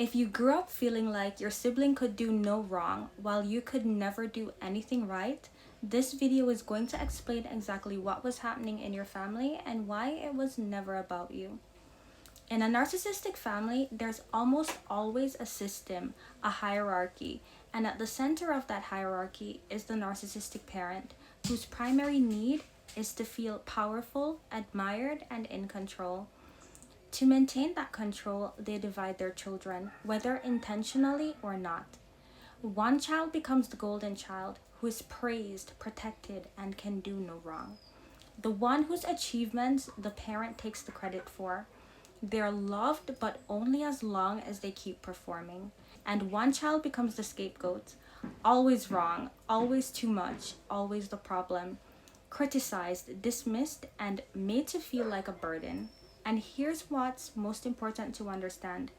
If you grew up feeling like your sibling could do no wrong while you could never do anything right, this video is going to explain exactly what was happening in your family and why it was never about you. In a narcissistic family, there's almost always a system, a hierarchy, and at the center of that hierarchy is the narcissistic parent, whose primary need is to feel powerful, admired, and in control. To maintain that control, they divide their children, whether intentionally or not. One child becomes the golden child, who is praised, protected, and can do no wrong. The one whose achievements the parent takes the credit for. They're loved, but only as long as they keep performing. And one child becomes the scapegoat. Always wrong, always too much, always the problem. Criticized, dismissed, and made to feel like a burden. And here's what's most important to understand.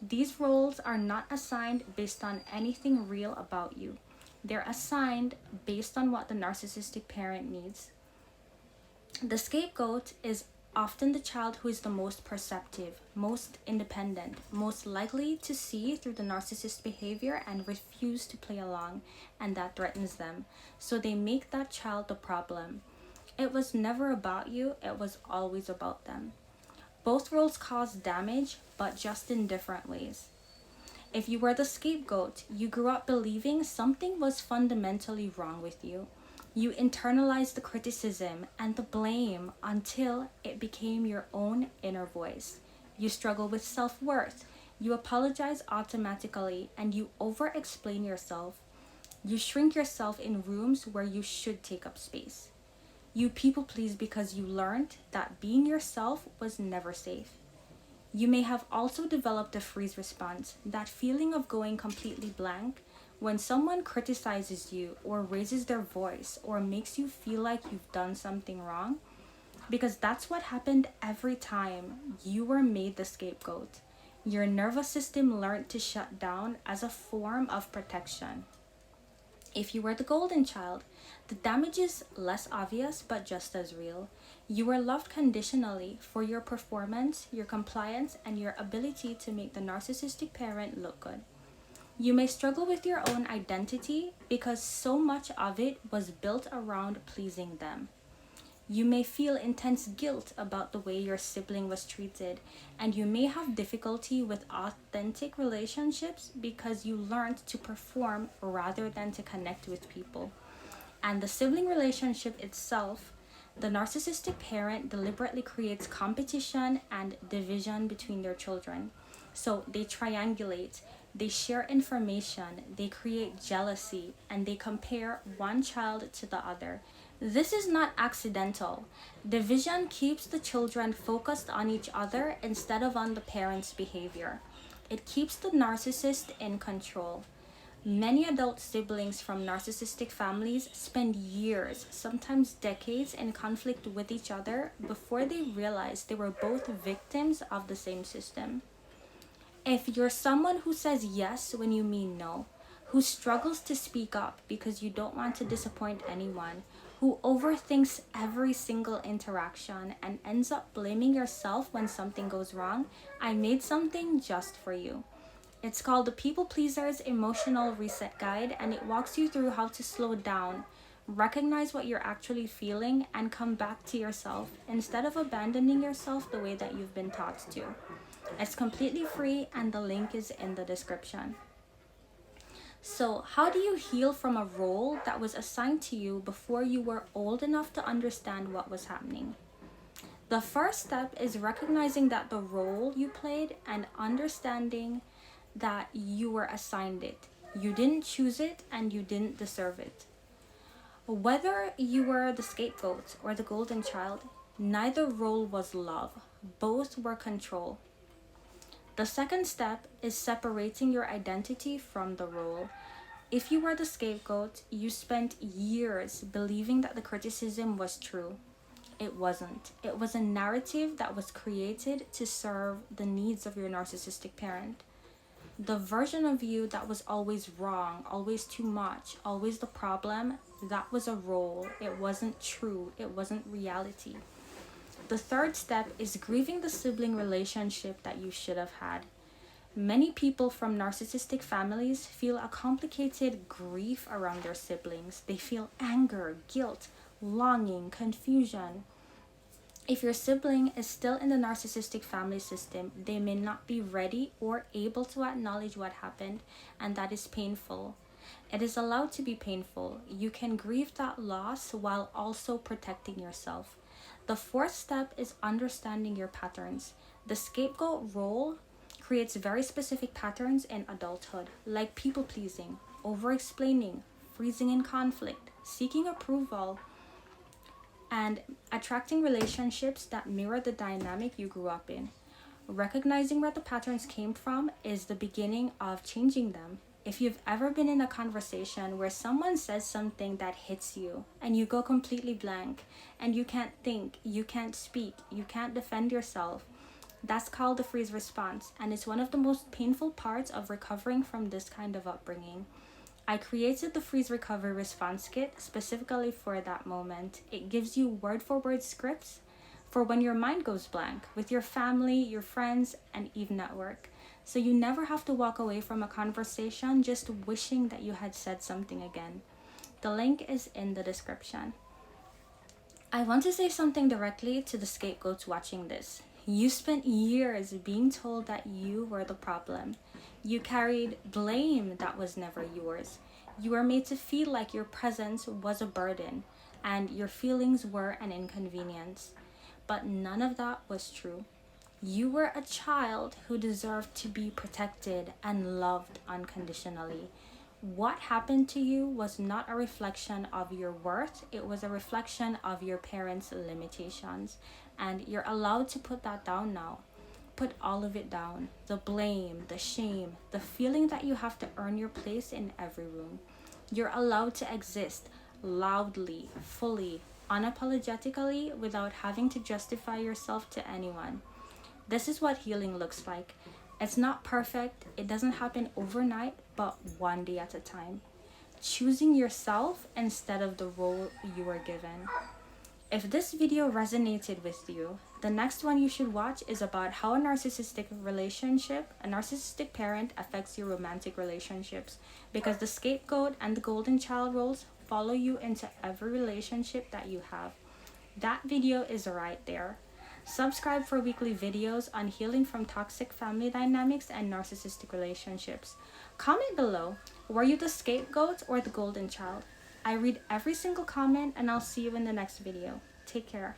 These roles are not assigned based on anything real about you. They're assigned based on what the narcissistic parent needs. The scapegoat is often the child who is the most perceptive, most independent, most likely to see through the narcissist's behavior and refuse to play along, and that threatens them. So they make that child the problem. It was never about you, it was always about them. Both roles cause damage, but just in different ways. If you were the scapegoat, you grew up believing something was fundamentally wrong with you. You internalized the criticism and the blame until it became your own inner voice. You struggle with self-worth. You apologize automatically and you over-explain yourself. You shrink yourself in rooms where you should take up space. You people please because you learned that being yourself was never safe. You may have also developed a freeze response, that feeling of going completely blank when someone criticizes you or raises their voice or makes you feel like you've done something wrong, because that's what happened every time you were made the scapegoat. Your nervous system learned to shut down as a form of protection. If you were the golden child, the damage is less obvious but just as real. You were loved conditionally for your performance, your compliance, and your ability to make the narcissistic parent look good. You may struggle with your own identity because so much of it was built around pleasing them. You may feel intense guilt about the way your sibling was treated, and you may have difficulty with authentic relationships because you learned to perform rather than to connect with people. And the sibling relationship itself, the narcissistic parent deliberately creates competition and division between their children. So they triangulate, they share information, they create jealousy, and they compare one child to the other. This is not accidental. Division keeps the children focused on each other instead of on the parent's behavior. It keeps the narcissist in control. Many adult siblings from narcissistic families spend years, sometimes decades, in conflict with each other before they realize they were both victims of the same system. If you're someone who says yes when you mean no, who struggles to speak up because you don't want to disappoint anyone, who overthinks every single interaction and ends up blaming yourself when something goes wrong, I made something just for you. It's called the People Pleaser's Emotional Reset Guide, and it walks you through how to slow down, recognize what you're actually feeling, and come back to yourself instead of abandoning yourself the way that you've been taught to. It's completely free and the link is in the description. So, how do you heal from a role that was assigned to you before you were old enough to understand what was happening? The first step is recognizing that the role you played and understanding that you were assigned it. You didn't choose it and you didn't deserve it. Whether you were the scapegoat or the golden child, neither role was love. Both were control. The second step is separating your identity from the role. If you were the scapegoat, you spent years believing that the criticism was true. It wasn't. It was a narrative that was created to serve the needs of your narcissistic parent. The version of you that was always wrong, always too much, always the problem, that was a role. It wasn't true. It wasn't reality. The third step is grieving the sibling relationship that you should have had. Many people from narcissistic families feel a complicated grief around their siblings. They feel anger, guilt, longing, confusion. If your sibling is still in the narcissistic family system, they may not be ready or able to acknowledge what happened, and that is painful. It is allowed to be painful. You can grieve that loss while also protecting yourself. The fourth step is understanding your patterns. The scapegoat role creates very specific patterns in adulthood, like people pleasing, over explaining, freezing in conflict, seeking approval, and attracting relationships that mirror the dynamic you grew up in. Recognizing where the patterns came from is the beginning of changing them. If you've ever been in a conversation where someone says something that hits you and you go completely blank and you can't think, you can't speak, you can't defend yourself, that's called the freeze response, and it's one of the most painful parts of recovering from this kind of upbringing. I created the freeze recovery response kit specifically for that moment. It gives you word for word scripts for when your mind goes blank with your family, your friends, and even at work. So you never have to walk away from a conversation just wishing that you had said something again. The link is in the description. I want to say something directly to the scapegoats watching this. You spent years being told that you were the problem. You carried blame that was never yours. You were made to feel like your presence was a burden and your feelings were an inconvenience. But none of that was true. You were a child who deserved to be protected and loved unconditionally. What happened to you was not a reflection of your worth, it was a reflection of your parents' limitations. And you're allowed to put that down now. Put all of it down. The blame, the shame, the feeling that you have to earn your place in every room. You're allowed to exist loudly, fully, unapologetically, without having to justify yourself to anyone. This is what healing looks like. It's not perfect, it doesn't happen overnight, but one day at a time. Choosing yourself instead of the role you were given. If this video resonated with you, the next one you should watch is about how a narcissistic parent affects your romantic relationships, because the scapegoat and the golden child roles follow you into every relationship that you have. That video is right there. Subscribe for weekly videos on healing from toxic family dynamics and narcissistic relationships. Comment below, were you the scapegoat or the golden child? I read every single comment, and I'll see you in the next video. Take care.